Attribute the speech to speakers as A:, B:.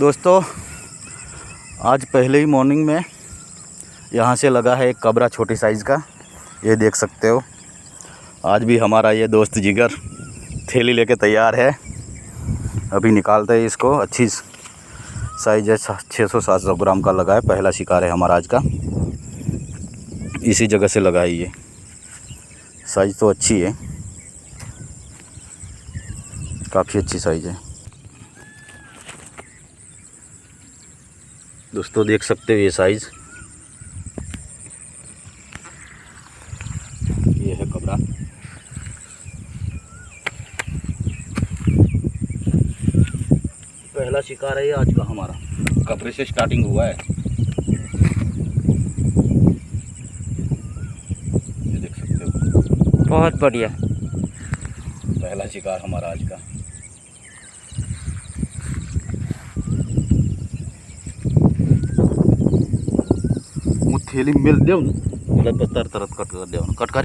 A: दोस्तों आज पहले ही मॉर्निंग में यहाँ से लगा है एक कबरा छोटी साइज़ का, ये देख सकते हो। आज भी हमारा ये दोस्त जिगर थैली लेके तैयार है। अभी निकालते हैं इसको। अच्छी साइज़ है, 600-700 ग्राम का लगा है। पहला शिकार है हमारा आज का। इसी जगह से लगा है ये। साइज़ तो अच्छी है, काफ़ी अच्छी साइज़ है दोस्तों, देख सकते हो ये साइज़। ये है कबरा। पहला शिकार है ये आज का हमारा। कबरे से स्टार्टिंग हुआ है। ये देख सकते हो,
B: बहुत बढ़िया।
A: पहला शिकार हमारा आज का। थैली मिल दे मतलब तरत कट कर दे कट कर